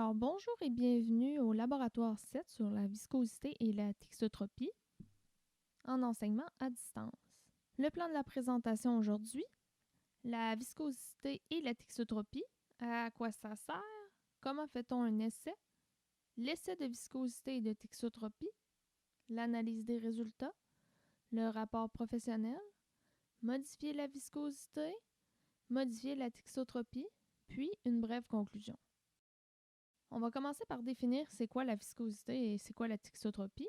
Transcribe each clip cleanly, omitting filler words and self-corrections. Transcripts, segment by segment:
Alors, bonjour et bienvenue au laboratoire 7 sur la viscosité et la thixotropie en enseignement à distance. Le plan de la présentation aujourd'hui, la viscosité et la thixotropie, à quoi ça sert, comment fait-on un essai, l'essai de viscosité et de thixotropie, l'analyse des résultats, le rapport professionnel, modifier la viscosité, modifier la thixotropie, puis une brève conclusion. On va commencer par définir c'est quoi la viscosité et c'est quoi la thixotropie.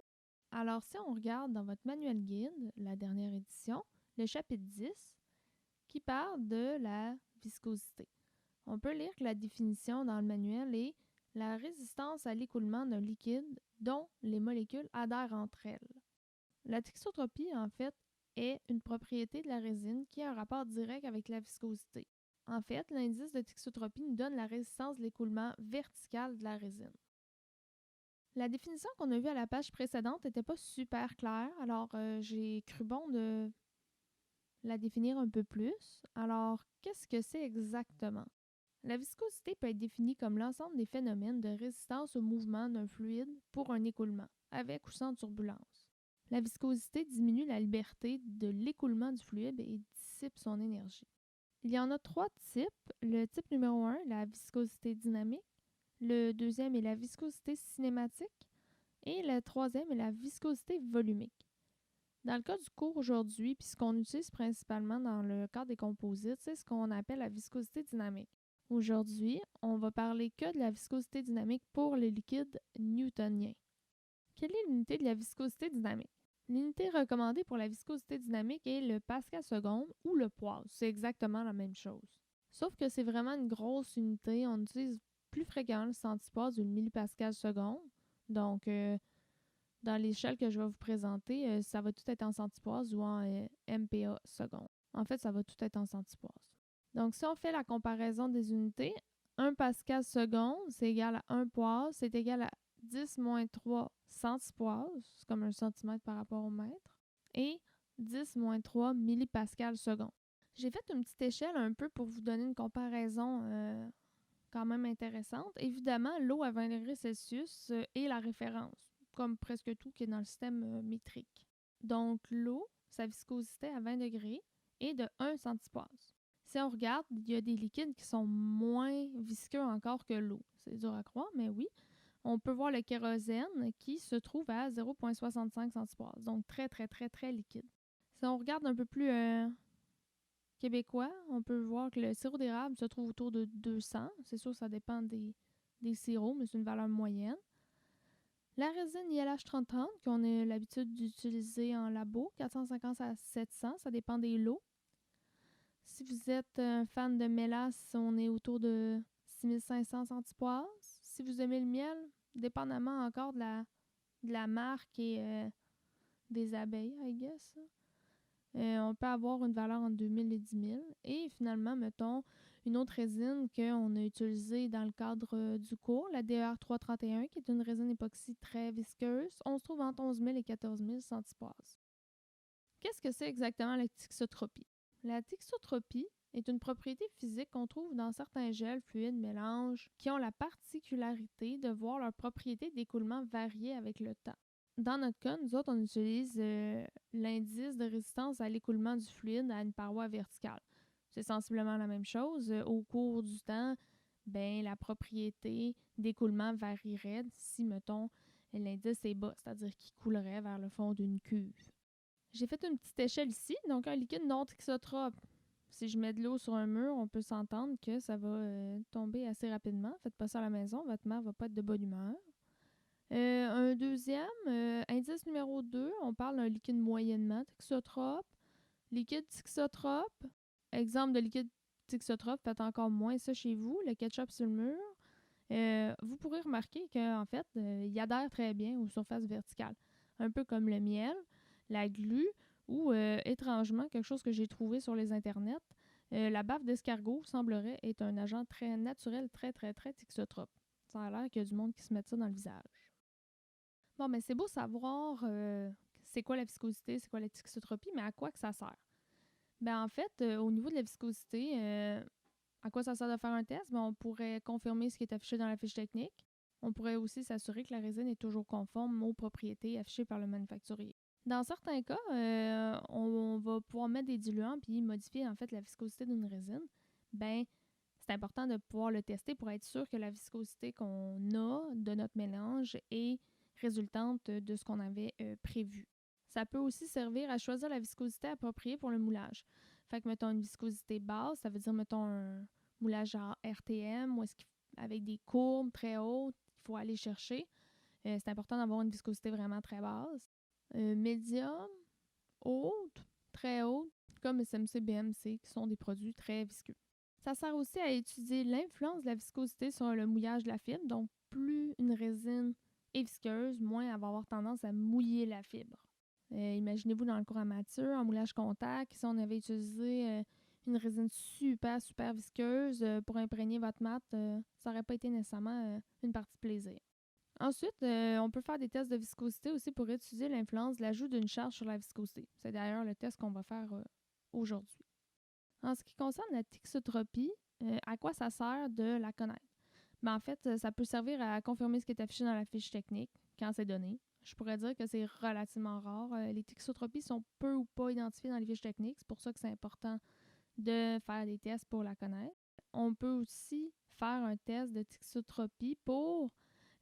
Alors, si on regarde dans votre manuel guide, la dernière édition, le chapitre 10, qui parle de la viscosité. On peut lire que la définition dans le manuel est la résistance à l'écoulement d'un liquide dont les molécules adhèrent entre elles. La thixotropie, en fait, est une propriété de la résine qui a un rapport direct avec la viscosité. En fait, l'indice de thixotropie nous donne la résistance de l'écoulement vertical de la résine. La définition qu'on a vue à la page précédente n'était pas super claire, alors j'ai cru bon de la définir un peu plus. Alors, qu'est-ce que c'est exactement? La viscosité peut être définie comme l'ensemble des phénomènes de résistance au mouvement d'un fluide pour un écoulement, avec ou sans turbulence. La viscosité diminue la liberté de l'écoulement du fluide et dissipe son énergie. Il y en a 3 types. Le type numéro 1, la viscosité dynamique. Le deuxième est la viscosité cinématique. Et le troisième est la viscosité volumique. Dans le cas du cours aujourd'hui, puis ce qu'on utilise principalement dans le cadre des composites, c'est ce qu'on appelle la viscosité dynamique. Aujourd'hui, on va parler que de la viscosité dynamique pour les liquides newtoniens. Quelle est l'unité de la viscosité dynamique? L'unité recommandée pour la viscosité dynamique est le pascal seconde ou le poids. C'est exactement la même chose. Sauf que c'est vraiment une grosse unité. On utilise plus fréquemment le centipoise ou le millipascal seconde. Donc, dans l'échelle que je vais vous présenter, ça va tout être en centipoise ou en MPa seconde. En fait, ça va tout être en centipoise. Donc, si on fait la comparaison des unités, 1 pascal seconde, c'est égal à 1 poise, c'est égal à 10 moins 3 centipoise, c'est comme un centimètre par rapport au mètre, et 10 moins 3 millipascal seconde. J'ai fait une petite échelle un peu pour vous donner une comparaison quand même intéressante. Évidemment, l'eau à 20 degrés Celsius est la référence, comme presque tout qui est dans le système métrique. Donc, l'eau, sa viscosité à 20 degrés est de 1 centipoise. Si on regarde, il y a des liquides qui sont moins visqueux encore que l'eau. C'est dur à croire, mais oui. On peut voir le kérosène qui se trouve à 0,65 centipoise, donc très, très, très, très liquide. Si on regarde un peu plus québécois, on peut voir que le sirop d'érable se trouve autour de 200. C'est sûr que ça dépend des sirops, mais c'est une valeur moyenne. La résine ILH 3030, qu'on a l'habitude d'utiliser en labo, 450 à 700, ça dépend des lots. Si vous êtes un fan de mélasse, on est autour de 6500 centipoises. Si vous aimez le miel, dépendamment encore de la marque et des abeilles, I guess. On peut avoir une valeur entre 2000 et 10 000. Et finalement, mettons, une autre résine qu'on a utilisée dans le cadre du cours, la DER 331, qui est une résine époxy très visqueuse. On se trouve entre 11 000 et 14 000 centipoises. Qu'est-ce que c'est exactement la thixotropie? La thixotropie est une propriété physique qu'on trouve dans certains gels, fluides, mélanges, qui ont la particularité de voir leurs propriétés d'écoulement varier avec le temps. Dans notre cas, nous autres, on utilise l'indice de résistance à l'écoulement du fluide à une paroi verticale. C'est sensiblement la même chose. Au cours du temps, la propriété d'écoulement varierait si, mettons, l'indice est bas, c'est-à-dire qu'il coulerait vers le fond d'une cuve. J'ai fait une petite échelle ici, donc un liquide non thixotrope. Si je mets de l'eau sur un mur, on peut s'entendre que ça va tomber assez rapidement. Faites pas ça à la maison, votre mère va pas être de bonne humeur. Un deuxième, indice numéro 2, on parle d'un liquide moyennement thixotrope. Liquide thixotrope, exemple de liquide thixotrope, faites encore moins ça chez vous, le ketchup sur le mur. Vous pourrez remarquer qu'en fait, il adhère très bien aux surfaces verticales. Un peu comme le miel, la glu ou, étrangement, quelque chose que j'ai trouvé sur les internets, la bave d'escargot semblerait être un agent très naturel, très, très, très thixotrope. Ça a l'air qu'il y a du monde qui se met ça dans le visage. Bon, mais c'est beau savoir c'est quoi la viscosité, c'est quoi la thixotropie, mais à quoi que ça sert? En fait, au niveau de la viscosité, à quoi ça sert de faire un test? On pourrait confirmer ce qui est affiché dans la fiche technique. On pourrait aussi s'assurer que la résine est toujours conforme aux propriétés affichées par le manufacturier. Dans certains cas, on va pouvoir mettre des diluants puis modifier en fait la viscosité d'une résine. Ben, c'est important de pouvoir le tester pour être sûr que la viscosité qu'on a de notre mélange est résultante de ce qu'on avait prévu. Ça peut aussi servir à choisir la viscosité appropriée pour le moulage. Fait que, mettons, une viscosité basse, ça veut dire, mettons, un moulage genre RTM, ou avec des courbes très hautes, il faut aller chercher. C'est important d'avoir une viscosité vraiment très basse. Médium, haute, très haute, comme SMC, BMC, qui sont des produits très visqueux. Ça sert aussi à étudier l'influence de la viscosité sur le mouillage de la fibre. Donc, plus une résine est visqueuse, moins elle va avoir tendance à mouiller la fibre. Imaginez-vous dans le cours amateur, en moulage contact, si on avait utilisé une résine super, super visqueuse pour imprégner votre mat, ça n'aurait pas été nécessairement une partie plaisir. Ensuite, on peut faire des tests de viscosité aussi pour étudier l'influence de l'ajout d'une charge sur la viscosité. C'est d'ailleurs le test qu'on va faire aujourd'hui. En ce qui concerne la thixotropie, à quoi ça sert de la connaître? Ben, en fait, ça peut servir à confirmer ce qui est affiché dans la fiche technique quand c'est donné. Je pourrais dire que c'est relativement rare. Les thixotropies sont peu ou pas identifiées dans les fiches techniques. C'est pour ça que c'est important de faire des tests pour la connaître. On peut aussi faire un test de thixotropie pour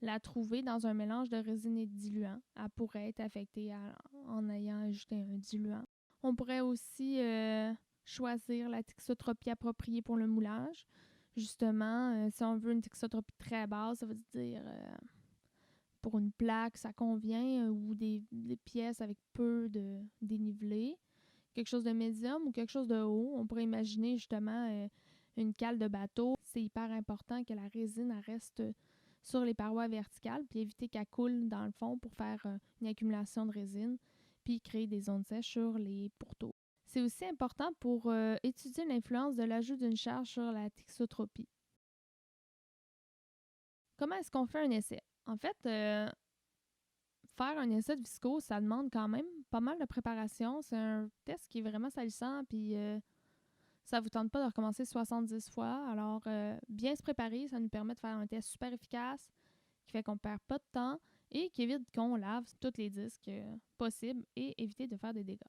la trouver dans un mélange de résine et de diluant. Elle pourrait être affectée en ayant ajouté un diluant. On pourrait aussi choisir la thixotropie appropriée pour le moulage. Justement, si on veut une thixotropie très basse, ça veut dire pour une plaque, ça convient, ou des pièces avec peu de dénivelé. Quelque chose de médium ou quelque chose de haut. On pourrait imaginer justement une cale de bateau. C'est hyper important que la résine reste sur les parois verticales puis éviter qu'elle coule dans le fond pour faire une accumulation de résine puis créer des zones sèches sur les pourtours. C'est aussi important pour étudier l'influence de l'ajout d'une charge sur la thixotropie. Comment est-ce qu'on fait un essai? En fait, faire un essai de visco, ça demande quand même pas mal de préparation. C'est un test qui est vraiment salissant, puis ça vous tente pas de recommencer 70 fois. Alors, bien se préparer, ça nous permet de faire un test super efficace, qui fait qu'on perd pas de temps et qui évite qu'on lave tous les disques possibles et éviter de faire des dégâts.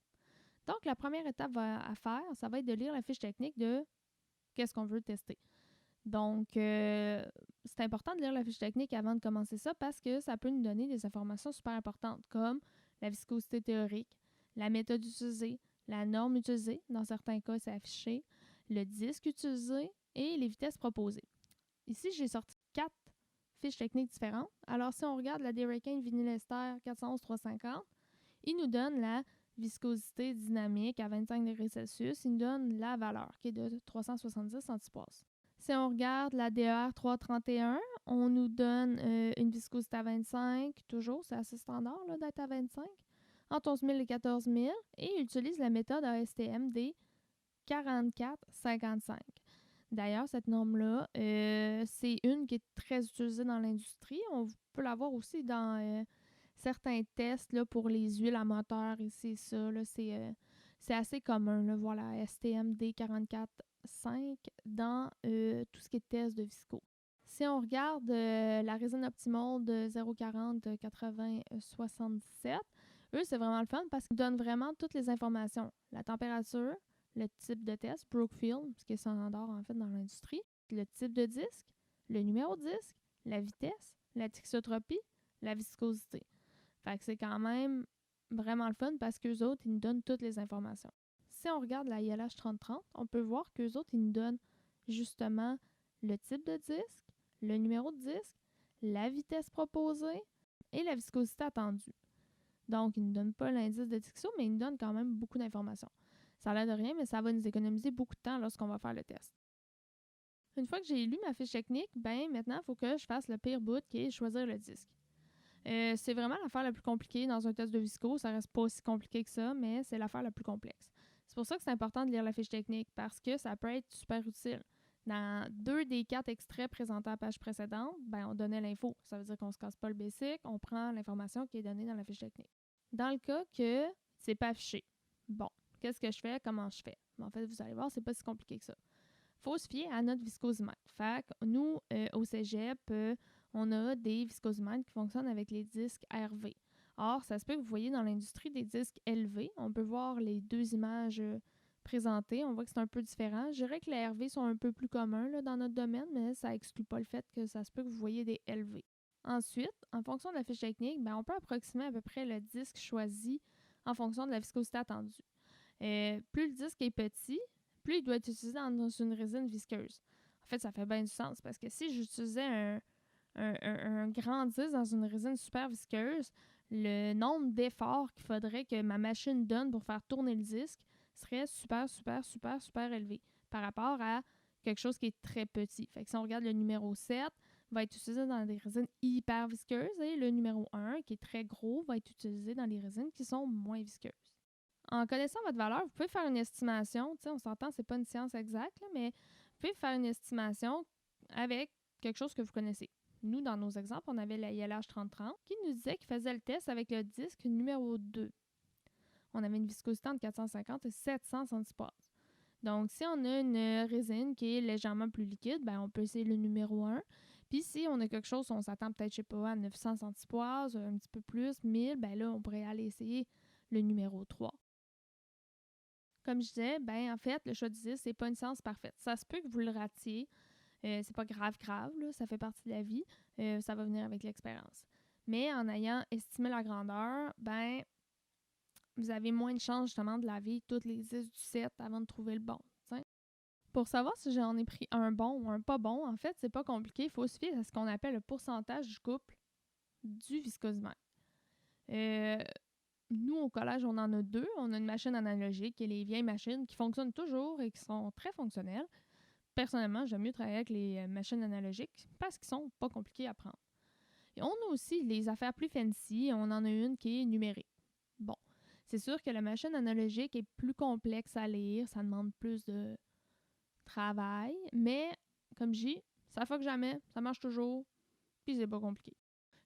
Donc, la première étape à faire, ça va être de lire la fiche technique de qu'est-ce qu'on veut tester. Donc, c'est important de lire la fiche technique avant de commencer ça parce que ça peut nous donner des informations super importantes comme la viscosité théorique, la méthode utilisée, la norme utilisée, dans certains cas c'est affiché, le disque utilisé et les vitesses proposées. Ici, j'ai sorti 4 fiches techniques différentes. Alors, si on regarde la Derakin vinyle ester 411-350, il nous donne la viscosité dynamique à 25 degrés Celsius. Il nous donne la valeur qui est de 370 centipoise. Si on regarde la DER 331, on nous donne une viscosité à 25, toujours, c'est assez standard là, d'être à 25, entre 11 000 et 14 000, et il utilise la méthode ASTM des 44-55. D'ailleurs, cette norme-là, c'est une qui est très utilisée dans l'industrie. On peut l'avoir aussi dans certains tests là, pour les huiles à moteur, et c'est ça, là, c'est assez commun, là, voilà, STM D44.5 dans tout ce qui est test de visco. Si on regarde la résine Optimol de 0,40 80 77, eux, c'est vraiment le fun parce qu'ils donnent vraiment toutes les informations. La température, le type de test, Brookfield, ce qui est standard en fait dans l'industrie, le type de disque, le numéro de disque, la vitesse, la thixotropie, la viscosité. Fait que c'est quand même vraiment le fun parce qu'eux autres, ils nous donnent toutes les informations. Si on regarde la ILH 3030, on peut voir qu'eux autres, ils nous donnent justement le type de disque, le numéro de disque, la vitesse proposée et la viscosité attendue. Donc, ils ne nous donnent pas l'indice de Tixo, mais ils nous donnent quand même beaucoup d'informations. Ça a l'air de rien, mais ça va nous économiser beaucoup de temps lorsqu'on va faire le test. Une fois que j'ai lu ma fiche technique, ben maintenant, il faut que je fasse le pire bout qui est choisir le disque. C'est vraiment l'affaire la plus compliquée dans un test de visco. Ça reste pas aussi compliqué que ça, mais c'est l'affaire la plus complexe. C'est pour ça que c'est important de lire la fiche technique parce que ça peut être super utile. Dans 2 des 4 extraits présentés à la page précédente, ben on donnait l'info. Ça veut dire qu'on se casse pas le basic, on prend l'information qui est donnée dans la fiche technique. Dans le cas que c'est pas affiché, bon, qu'est-ce que je fais? Comment je fais? En fait, vous allez voir, c'est pas si compliqué que ça. Il faut se fier à notre viscosimètre. Fait que nous, au cégep, on a des viscosimètres qui fonctionnent avec les disques RV. Or, ça se peut que vous voyez dans l'industrie des disques LV. On peut voir les deux images présentées. On voit que c'est un peu différent. Je dirais que les RV sont un peu plus communs là, dans notre domaine, mais ça n'exclut pas le fait que ça se peut que vous voyez des LV. Ensuite, en fonction de la fiche technique, on peut approximer à peu près le disque choisi en fonction de la viscosité attendue. Plus le disque est petit, plus il doit être utilisé dans une résine visqueuse. En fait, ça fait bien du sens parce que si j'utilisais un grand disque dans une résine super visqueuse, le nombre d'efforts qu'il faudrait que ma machine donne pour faire tourner le disque serait super élevé par rapport à quelque chose qui est très petit. Fait que si on regarde le numéro 7, va être utilisé dans des résines hyper visqueuses et le numéro 1, qui est très gros, va être utilisé dans les résines qui sont moins visqueuses. En connaissant votre valeur, vous pouvez faire une estimation. On s'entend, c'est pas une science exacte, là, mais vous pouvez faire une estimation avec quelque chose que vous connaissez. Nous, dans nos exemples, on avait la ILH 3030 qui nous disait qu'il faisait le test avec le disque numéro 2. On avait une viscosité entre 450 et 700 centipoise. Donc, si on a une résine qui est légèrement plus liquide, on peut essayer le numéro 1. Puis si on a quelque chose, on s'attend peut-être, je sais pas, à 900 centipoise, un petit peu plus, 1000, là, on pourrait aller essayer le numéro 3. Comme je disais, en fait, le choix du disque, c'est pas une science parfaite. Ça se peut que vous le ratiez. C'est pas grave, là, ça fait partie de la vie. Ça va venir avec l'expérience. Mais en ayant estimé la grandeur, vous avez moins de chances justement de laver toutes les disques du set avant de trouver le bon. T'sais. Pour savoir si j'en ai pris un bon ou un pas bon, en fait, c'est pas compliqué. Il faut se fier à ce qu'on appelle le pourcentage du couple du viscosimètre. Nous, au collège, on en a 2. On a une machine analogique et les vieilles machines qui fonctionnent toujours et qui sont très fonctionnelles. Personnellement, j'aime mieux travailler avec les machines analogiques parce qu'ils sont pas compliqués à prendre. Et on a aussi les affaires plus fancy. On en a une qui est numérique. Bon, c'est sûr que la machine analogique est plus complexe à lire. Ça demande plus de travail. Mais, comme je dis, ça fuck jamais. Ça marche toujours. Puis c'est pas compliqué.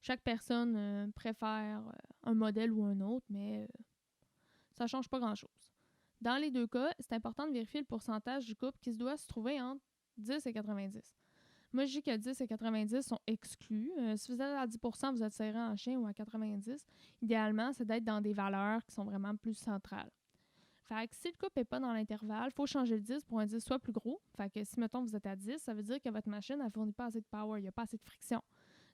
Chaque personne préfère un modèle ou un autre, mais ça change pas grand-chose. Dans les deux cas, c'est important de vérifier le pourcentage du couple qui doit se trouver entre 10 et 90. Moi, je dis que 10 et 90 sont exclus. Si vous êtes à 10%, vous êtes serré en chien ou à 90. Idéalement, c'est d'être dans des valeurs qui sont vraiment plus centrales. Fait que si le couple n'est pas dans l'intervalle, il faut changer le 10 pour un 10 soit plus gros. Fait que si, mettons, vous êtes à 10, ça veut dire que votre machine ne fournit pas assez de power, il n'y a pas assez de friction.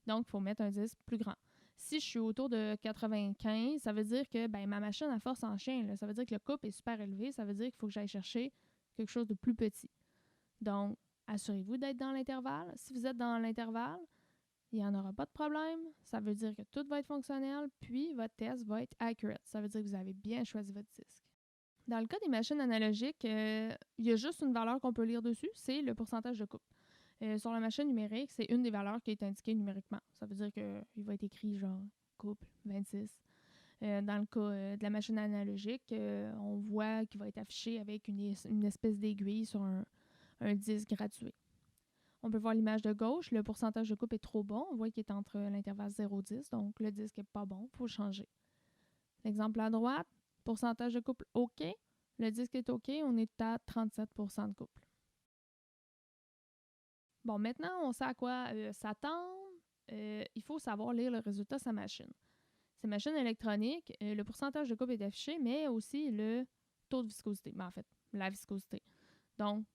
Donc, il faut mettre un 10 plus grand. Si je suis autour de 95, ça veut dire que ma machine a force en chien. Là. Ça veut dire que le couple est super élevé. Ça veut dire qu'il faut que j'aille chercher quelque chose de plus petit. Donc, assurez-vous d'être dans l'intervalle. Si vous êtes dans l'intervalle, il n'y en aura pas de problème. Ça veut dire que tout va être fonctionnel, puis votre test va être accurate. Ça veut dire que vous avez bien choisi votre disque. Dans le cas des machines analogiques, il y a juste une valeur qu'on peut lire dessus, c'est le pourcentage de couple. Sur la machine numérique, c'est une des valeurs qui est indiquée numériquement. Ça veut dire qu'il va être écrit genre couple 26. Dans le cas de la machine analogique, on voit qu'il va être affiché avec une espèce d'aiguille sur un disque gradué. On peut voir l'image de gauche, le pourcentage de couple est trop bon. On voit qu'il est entre l'intervalle 0 et 10, donc le disque n'est pas bon, il faut le changer. L'exemple à droite, pourcentage de couple OK. Le disque est OK, on est à 37% de couple. Bon, maintenant, on sait à quoi s'attendre. Il faut savoir lire le résultat de sa machine. Ces machines électroniques, le pourcentage de couple est affiché, mais aussi le taux de viscosité. En fait, la viscosité. Donc,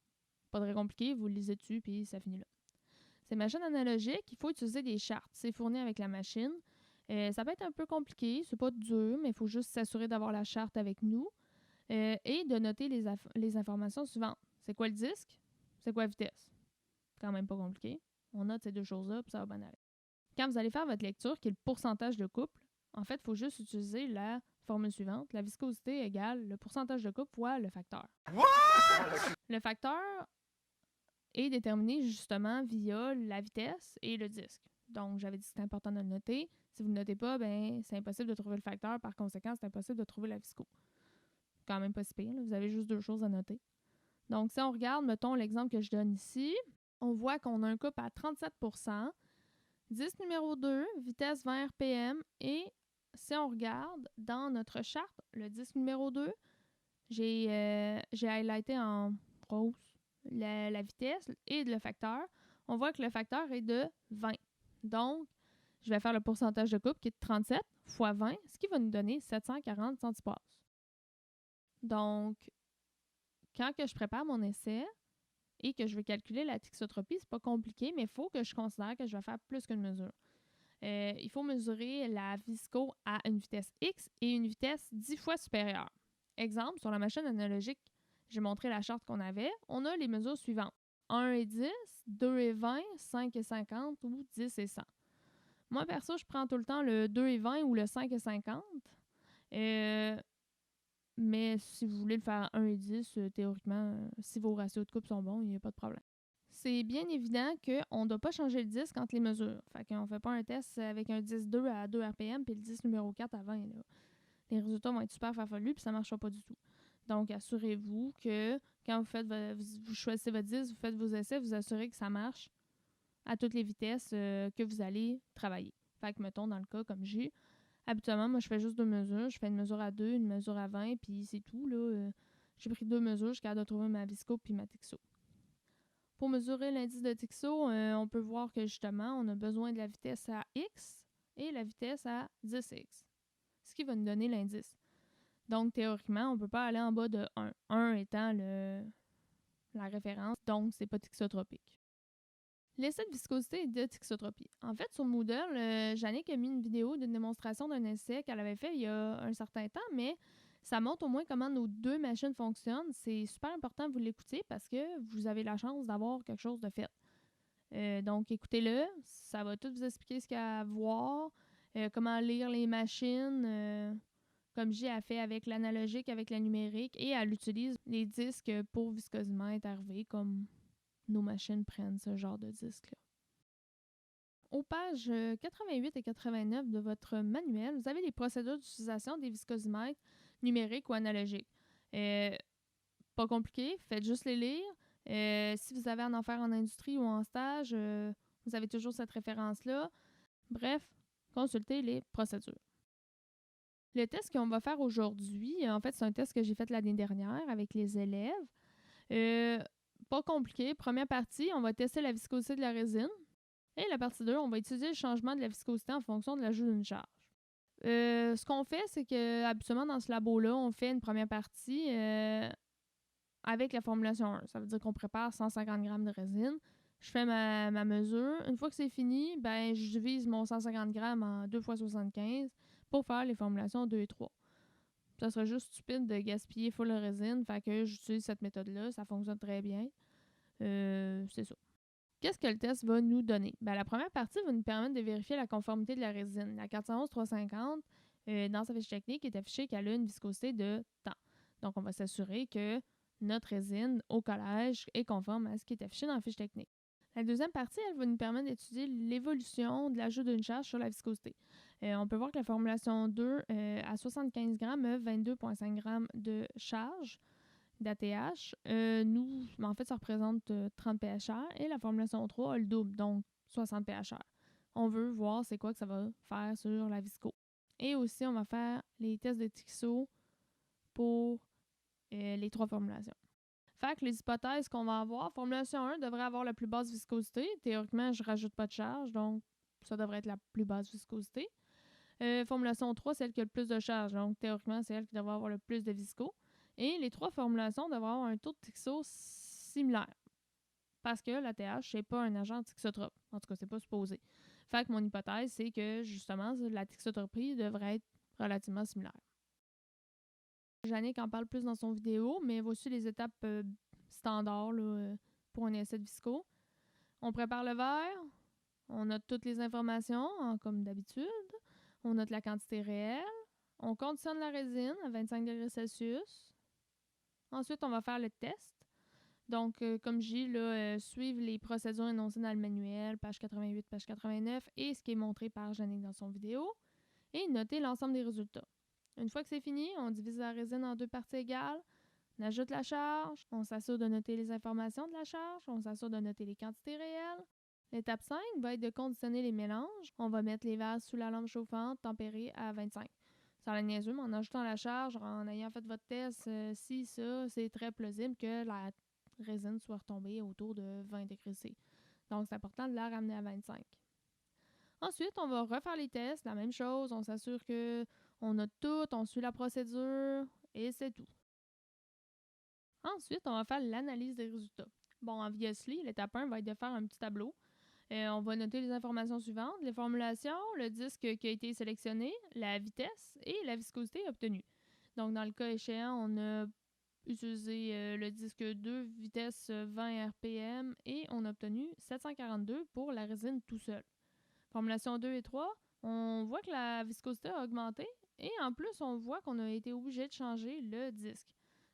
pas très compliqué, vous le lisez dessus, puis ça finit là. Ces machines analogiques, il faut utiliser des chartes. C'est fourni avec la machine. Ça peut être un peu compliqué, c'est pas dur, mais il faut juste s'assurer d'avoir la charte avec nous et de noter les informations suivantes. C'est quoi le disque? C'est quoi la vitesse? Quand même pas compliqué. On note ces deux choses-là, puis ça va bien aller. Quand vous allez faire votre lecture, qui est le pourcentage de couple, en fait, il faut juste utiliser la formule suivante. La viscosité égale le pourcentage de couple fois le facteur. What? Le facteur est déterminé justement via la vitesse et le disque. Donc, j'avais dit que c'est important de le noter. Si vous ne le notez pas, c'est impossible de trouver le facteur. Par conséquent, c'est impossible de trouver la visco. Quand même pas si pire. Vous avez juste deux choses à noter. Donc, si on regarde, mettons l'exemple que je donne ici, on voit qu'on a un couple à 37%, disque numéro 2, vitesse 20 RPM, et si on regarde dans notre charte, le disque numéro 2, j'ai highlighté en rose la vitesse et le facteur. On voit que le facteur est de 20. Donc, je vais faire le pourcentage de coupe qui est de 37 fois 20, ce qui va nous donner 740 centipasses. Donc, quand que je prépare mon essai et que je vais calculer la thixotropie, c'est pas compliqué, mais il faut que je considère que je vais faire plus qu'une mesure. Il faut mesurer la visco à une vitesse X et une vitesse 10 fois supérieure. Exemple, sur la machine analogique, j'ai montré la charte qu'on avait. On a les mesures suivantes. 1 et 10, 2 et 20, 5 et 50 ou 10 et 100. Moi, perso, je prends tout le temps le 2 et 20 ou le 5 et 50. Mais si vous voulez le faire 1 et 10, théoriquement, si vos ratios de coupe sont bons, il n'y a pas de problème. C'est bien évident qu'on ne doit pas changer le disque entre les mesures. Fait qu'on ne fait pas un test avec un 10-2 à 2 RPM puis le 10 numéro 4 à 20. Là. Les résultats vont être super farfelus puis ça ne marchera pas du tout. Donc, assurez-vous que quand vous choisissez votre disque, vous faites vos essais, vous assurez que ça marche à toutes les vitesses que vous allez travailler. Fait que, mettons, dans le cas comme j'ai, habituellement, moi, je fais juste 2 mesures. Je fais une mesure à 2, une mesure à 20, puis c'est tout. Là. J'ai pris 2 mesures, je suis capable de trouver ma visco puis ma tixo. Pour mesurer l'indice de tixo, on peut voir que justement, on a besoin de la vitesse à X et la vitesse à 10X, ce qui va nous donner l'indice. Donc, théoriquement, on ne peut pas aller en bas de 1. 1 étant la référence, donc c'est pas tixotropique. L'essai de viscosité et de tixotropie. En fait, sur Moodle, Jannick a mis une vidéo d'une démonstration d'un essai qu'elle avait fait il y a un certain temps, mais ça montre au moins comment nos deux machines fonctionnent. C'est super important que vous l'écoutiez parce que vous avez la chance d'avoir quelque chose de fait. Donc, écoutez-le. Ça va tout vous expliquer ce qu'il y a à voir, comment lire les machines, comme j'ai fait avec l'analogique, avec la numérique, et elle utilise les disques pour viscosimètre RV, comme nos machines prennent ce genre de disque-là. Aux pages 88 et 89 de votre manuel, vous avez les procédures d'utilisation des viscosimètres numériques ou analogiques. Pas compliqué, faites juste les lire. Si vous avez à en faire en industrie ou en stage, vous avez toujours cette référence-là. Bref, consultez les procédures. Le test qu'on va faire aujourd'hui, en fait, c'est un test que j'ai fait l'année dernière avec les élèves. Pas compliqué. Première partie, on va tester la viscosité de la résine. Et la partie 2, on va étudier le changement de la viscosité en fonction de l'ajout d'une charge. Ce qu'on fait, c'est que habituellement dans ce labo-là, on fait une première partie avec la formulation 1. Ça veut dire qu'on prépare 150 grammes de résine. Je fais ma mesure. Une fois que c'est fini, ben je divise mon 150 grammes en 2 fois 75 pour faire les formulations 2 et 3. Ça serait juste stupide de gaspiller full de résine. Fait que j'utilise cette méthode-là. Ça fonctionne très bien. C'est ça. Qu'est-ce que le test va nous donner? Ben, la première partie va nous permettre de vérifier la conformité de la résine. La 411-350, dans sa fiche technique, est affichée qu'elle a une viscosité de temps. Donc, on va s'assurer que notre résine au collège est conforme à ce qui est affiché dans la fiche technique. La deuxième partie, elle va nous permettre d'étudier l'évolution de l'ajout d'une charge sur la viscosité. On peut voir que la formulation 2 à 75 grammes a 22,5 grammes de charge d'ATH. En fait, ça représente 30 PHR et la formulation 3 a le double, donc 60 PHR. On veut voir c'est quoi que ça va faire sur la visco. Et aussi, on va faire les tests de Tixo pour les 3 formulations. Fait que les hypothèses qu'on va avoir, formulation 1 devrait avoir la plus basse viscosité. Théoriquement, je rajoute pas de charge, donc ça devrait être la plus basse viscosité. Formulation 3, c'est celle qui a le plus de charge, donc théoriquement, c'est elle qui devrait avoir le plus de visco. Et les 3 formulations devraient avoir un taux de Tixo similaire. Parce que l'ATH, c'est pas un agent tixotrope. En tout cas, c'est pas supposé. Fait que mon hypothèse, c'est que, justement, la tixotropie devrait être relativement similaire. Jannick en parle plus dans son vidéo, mais voici les étapes standards là, pour un essai de visco. On prépare le verre, on note toutes les informations, comme d'habitude. On note la quantité réelle. On conditionne la résine à 25 degrés Celsius. Ensuite, on va faire le test. Donc, comme j'ai dit, suivre les procédures énoncées dans le manuel, page 88, page 89, et ce qui est montré par Jannick dans son vidéo, et noter l'ensemble des résultats. Une fois que c'est fini, on divise la résine en 2 parties égales, on ajoute la charge, on s'assure de noter les informations de la charge, on s'assure de noter les quantités réelles. L'étape 5 va être de conditionner les mélanges. On va mettre les vases sous la lampe chauffante, tempérée à 25. Ça a l'air niaiseux, mais en ajoutant la charge, en ayant fait votre test, c'est très plausible que la résine soit retombée autour de 20 degrés C. Donc, c'est important de la ramener à 25. Ensuite, on va refaire les tests, la même chose, on s'assure qu'on a tout, on suit la procédure et c'est tout. Ensuite, on va faire l'analyse des résultats. Bon, obviously, l'étape 1 va être de faire un petit tableau. On va noter les informations suivantes, les formulations, le disque qui a été sélectionné, la vitesse et la viscosité obtenue. Donc, dans le cas échéant, on a utilisé le disque 2, vitesse 20 RPM et on a obtenu 742 pour la résine tout seul. Formulation 2 et 3, on voit que la viscosité a augmenté et en plus, on voit qu'on a été obligé de changer le disque.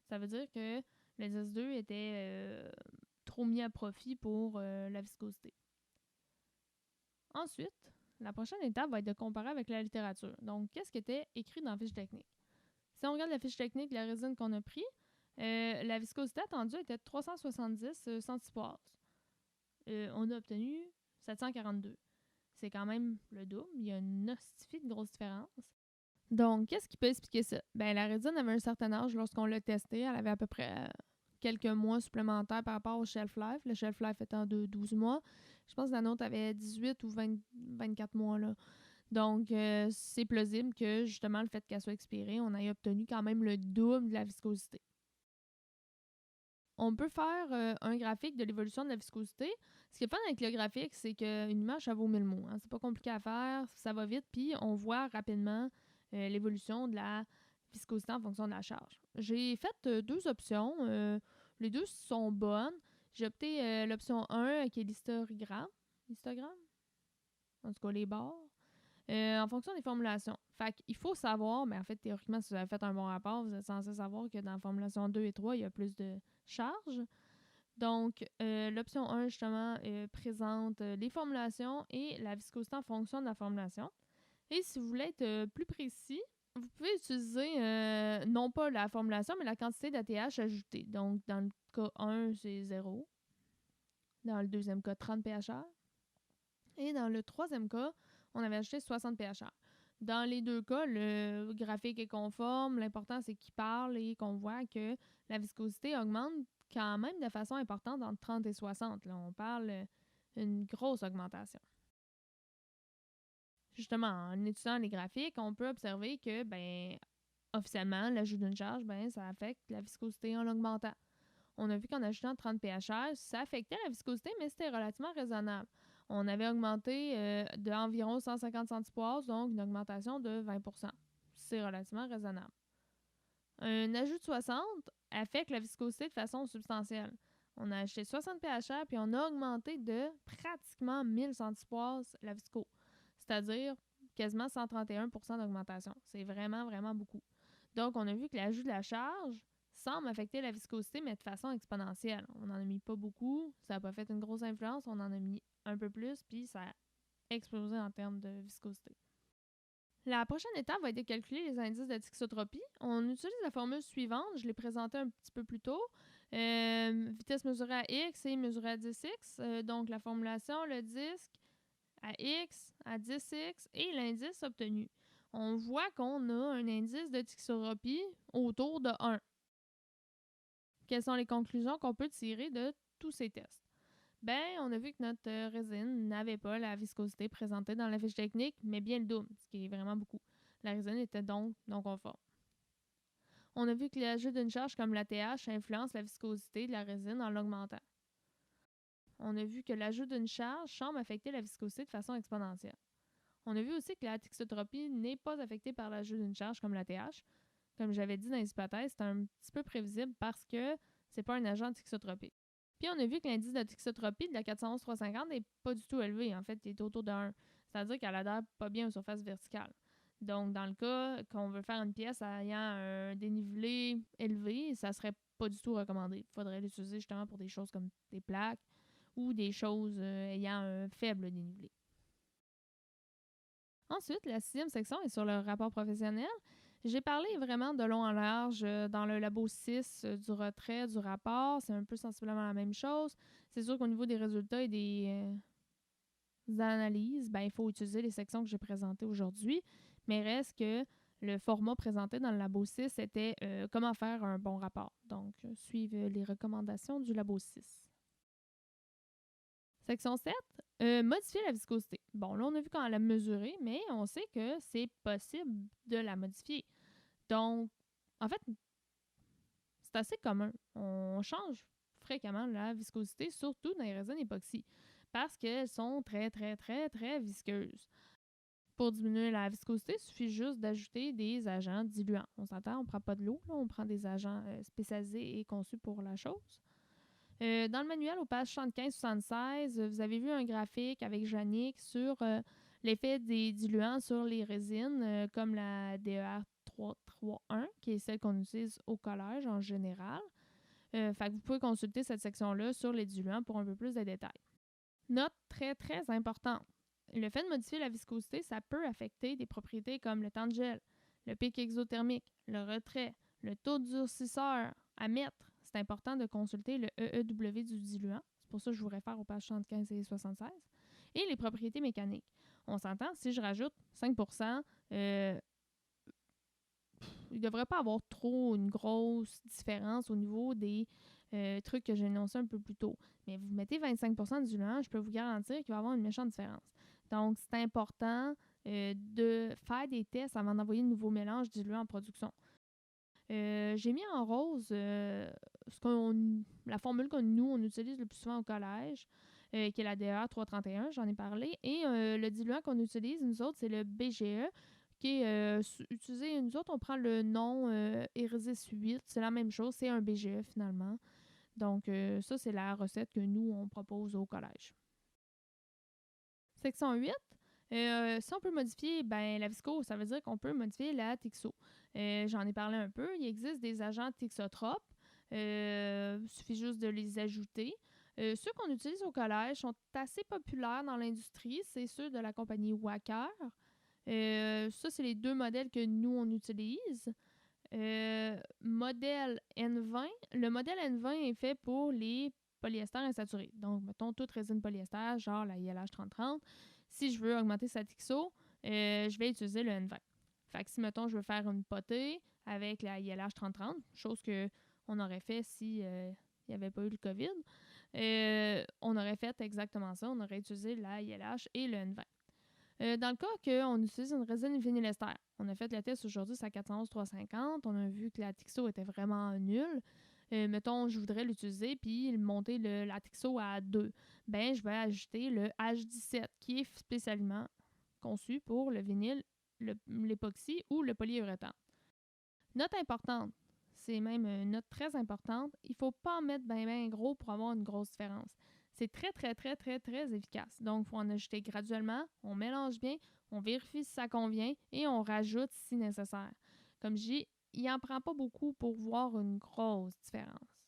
Ça veut dire que le disque 2 était trop mis à profit pour la viscosité. Ensuite, la prochaine étape va être de comparer avec la littérature. Donc, qu'est-ce qui était écrit dans la fiche technique? Si on regarde la fiche technique de la résine qu'on a pris, la viscosité attendue était de 370 centipoise. On a obtenu 742. C'est quand même le double. Il y a une hostifie de grosse différence. Donc, qu'est-ce qui peut expliquer ça? Ben, la résine avait un certain âge lorsqu'on l'a testée. Elle avait à peu près quelques mois supplémentaires par rapport au shelf life. Le shelf life étant de 12 mois. Je pense que la nôtre avait 18 ou 24 mois. Là. Donc, c'est plausible que, justement, le fait qu'elle soit expirée, on ait obtenu quand même le double de la viscosité. On peut faire un graphique de l'évolution de la viscosité. Ce qui est fun avec le graphique, c'est qu'une image, ça vaut 1000 mots. Hein. C'est pas compliqué à faire, ça va vite, puis on voit rapidement l'évolution de la viscosité en fonction de la charge. J'ai fait deux options. Les deux sont bonnes. J'ai opté l'option 1 qui est l'histogramme. Histogramme? En tout cas, les barres. En fonction des formulations. Fait qu'il faut savoir, mais en fait, théoriquement, si vous avez fait un bon rapport, vous êtes censé savoir que dans la formulation 2 et 3, il y a plus de charge. Donc, l'option 1, justement, présente les formulations et la viscosité en fonction de la formulation. Et si vous voulez être plus précis, vous pouvez utiliser non pas la formulation, mais la quantité d'ATH ajoutée. Donc, dans le cas 1, c'est 0. Dans le deuxième cas, 30 pHR. Et dans le troisième cas, on avait ajouté 60 pHR. Dans les deux cas, le graphique est conforme. L'important, c'est qu'il parle et qu'on voit que la viscosité augmente quand même de façon importante entre 30 et 60. Là, on parle d'une grosse augmentation. Justement, en étudiant les graphiques, on peut observer que, officiellement, l'ajout d'une charge, ça affecte la viscosité en l'augmentant. On a vu qu'en ajoutant 30 pHR, ça affectait la viscosité, mais c'était relativement raisonnable. On avait augmenté d'environ 150 centipoise, donc une augmentation de 20%. C'est relativement raisonnable. Un ajout de 60 affecte la viscosité de façon substantielle. On a ajouté 60 pHR puis on a augmenté de pratiquement 1000 centipoise la visco, c'est-à-dire quasiment 131% d'augmentation. C'est vraiment, vraiment beaucoup. Donc, on a vu que l'ajout de la charge semble affecter la viscosité, mais de façon exponentielle. On n'en a mis pas beaucoup, ça n'a pas fait une grosse influence, on en a mis un peu plus, puis ça a explosé en termes de viscosité. La prochaine étape va être de calculer les indices de thixotropie. On utilise la formule suivante, je l'ai présentée un petit peu plus tôt. Vitesse mesurée à x et mesurée à 10x. Donc la formulation, le disque à x, à 10x et l'indice obtenu. On voit qu'on a un indice de thixotropie autour de 1. Quelles sont les conclusions qu'on peut tirer de tous ces tests? On a vu que notre résine n'avait pas la viscosité présentée dans la fiche technique, mais bien le double, ce qui est vraiment beaucoup. La résine était donc non conforme. On a vu que l'ajout d'une charge comme l'ATH influence la viscosité de la résine en l'augmentant. On a vu que l'ajout d'une charge semble affecter la viscosité de façon exponentielle. On a vu aussi que la thixotropie n'est pas affectée par l'ajout d'une charge comme l'ATH. Comme j'avais dit dans les hypothèses, c'est un petit peu prévisible parce que c'est pas un agent thixotropique. Puis on a vu que l'indice de thixotropie de la 411-350 n'est pas du tout élevé. En fait, il est autour de 1. C'est-à-dire qu'elle adhère pas bien aux surfaces verticales. Donc, dans le cas qu'on veut faire une pièce ayant un dénivelé élevé, ça serait pas du tout recommandé. Il faudrait l'utiliser justement pour des choses comme des plaques ou des choses ayant un faible dénivelé. Ensuite, la 6e section est sur le rapport professionnel. J'ai parlé vraiment de long en large dans le labo 6 du retrait du rapport. C'est un peu sensiblement la même chose. C'est sûr qu'au niveau des résultats et des analyses, il faut utiliser les sections que j'ai présentées aujourd'hui. Mais reste que le format présenté dans le labo 6 était comment faire un bon rapport. Donc, suivez les recommandations du labo 6. Section 7, Modifier la viscosité. Bon, là, on a vu quand la mesurer, mais on sait que c'est possible de la modifier. Donc, en fait, c'est assez commun. On change fréquemment la viscosité, surtout dans les résines époxy, parce qu'elles sont très, très, très, très visqueuses. Pour diminuer la viscosité, il suffit juste d'ajouter des agents diluants. On s'entend, on ne prend pas de l'eau, là, on prend des agents spécialisés et conçus pour la chose. Dans le manuel, aux pages 75-76, vous avez vu un graphique avec Jannick sur l'effet des diluants sur les résines, comme la DER 331, qui est celle qu'on utilise au collège en général. Fait que vous pouvez consulter cette section-là sur les diluants pour un peu plus de détails. Note très, très importante. Le fait de modifier la viscosité, ça peut affecter des propriétés comme le temps de gel, le pic exothermique, le retrait, le taux de durcisseur à mettre. C'est important de consulter le EEW du diluant. C'est pour ça que je vous réfère aux pages 75 et 76. Et les propriétés mécaniques. On s'entend, si je rajoute 5%, il ne devrait pas avoir trop une grosse différence au niveau des trucs que j'ai énoncés un peu plus tôt. Mais vous mettez 25% de diluant, je peux vous garantir qu'il va y avoir une méchante différence. Donc, c'est important de faire des tests avant d'envoyer de nouveaux mélanges diluants en production. J'ai mis en rose la formule que nous, on utilise le plus souvent au collège, qui est la DER 331, j'en ai parlé. Et le diluant qu'on utilise, nous autres, c'est le BGE, qui est utilisé. Nous autres, on prend le nom Erysis 8, c'est la même chose, c'est un BGE finalement. Donc, ça, c'est la recette que nous, on propose au collège. Section 8. Si on peut modifier la visco, ça veut dire qu'on peut modifier la Tixo. J'en ai parlé un peu. Il existe des agents tixotropes. Il suffit juste de les ajouter. Ceux qu'on utilise au collège sont assez populaires dans l'industrie. C'est ceux de la compagnie Wacker. Ça, c'est les deux modèles que nous, on utilise. Modèle N20. Le modèle N20 est fait pour les polyesters insaturés. Donc, mettons toute résine polyester, genre la ILH 3030. Si je veux augmenter sa Tixo, je vais utiliser le N20. Fait que si, mettons, je veux faire une potée avec la ILH 3030, chose qu'on aurait fait si il n'y avait pas eu le COVID, on aurait fait exactement ça. On aurait utilisé la ILH et le N20. Dans le cas qu'on utilise une résine vinylester, on a fait le test aujourd'hui, c'est à 411-350. On a vu que la Tixo était vraiment nulle. Mettons, je voudrais l'utiliser puis monter la Tixo à 2. Ben, je vais ajouter le H17 qui est spécialement conçu pour le vinyle, l'époxy ou le polyuréthane. Note importante, c'est même une note très importante, il ne faut pas en mettre bien gros pour avoir une grosse différence. C'est très, très, très, très, très efficace. Donc, il faut en ajouter graduellement, on mélange bien, on vérifie si ça convient et on rajoute si nécessaire. Comme je dis, il n'en prend pas beaucoup pour voir une grosse différence.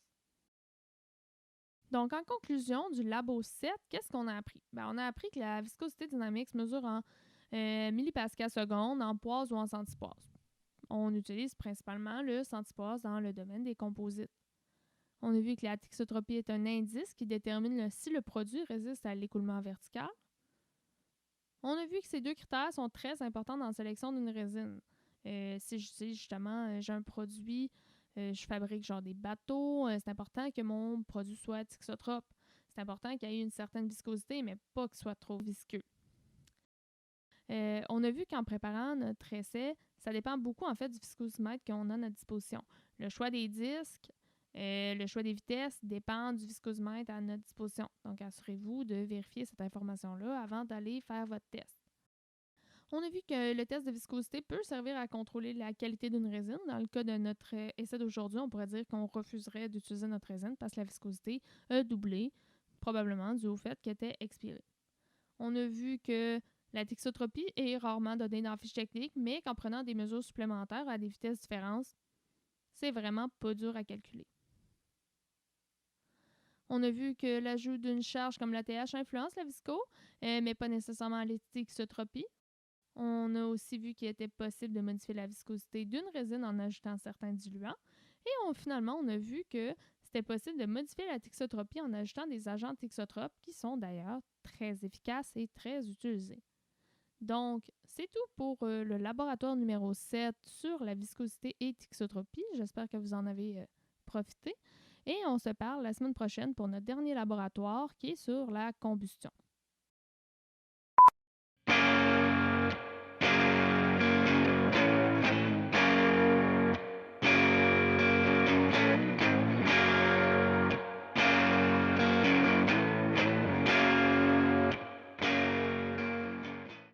Donc, en conclusion du Labo 7, qu'est-ce qu'on a appris? On a appris que la viscosité dynamique se mesure en millipascal seconde, en poise ou en centipoise. On utilise principalement le centipoise dans le domaine des composites. On a vu que la tixotropie est un indice qui détermine si le produit résiste à l'écoulement vertical. On a vu que ces deux critères sont très importants dans la sélection d'une résine. Si j'utilise justement, j'ai un produit, je fabrique genre des bateaux, c'est important que mon produit soit tixotrope. C'est important qu'il y ait une certaine viscosité, mais pas qu'il soit trop visqueux. On a vu qu'en préparant notre essai, ça dépend beaucoup en fait du viscosimètre qu'on a à notre disposition. Le choix des disques, le choix des vitesses dépend du viscosimètre à notre disposition. Donc, assurez-vous de vérifier cette information-là avant d'aller faire votre test. On a vu que le test de viscosité peut servir à contrôler la qualité d'une résine. Dans le cas de notre essai d'aujourd'hui, on pourrait dire qu'on refuserait d'utiliser notre résine parce que la viscosité a doublé, probablement dû au fait qu'elle était expirée. On a vu que la tixotropie est rarement donnée dans la fiche technique, mais qu'en prenant des mesures supplémentaires à des vitesses différentes, c'est vraiment pas dur à calculer. On a vu que l'ajout d'une charge comme la TH influence la visco, mais pas nécessairement la tixotropie. On a aussi vu qu'il était possible de modifier la viscosité d'une résine en ajoutant certains diluants. Et finalement, on a vu que c'était possible de modifier la tixotropie en ajoutant des agents tixotropes qui sont d'ailleurs très efficaces et très utilisés. Donc, c'est tout pour le laboratoire numéro 7 sur la viscosité et tixotropie. J'espère que vous en avez profité. Et on se parle la semaine prochaine pour notre dernier laboratoire qui est sur la combustion.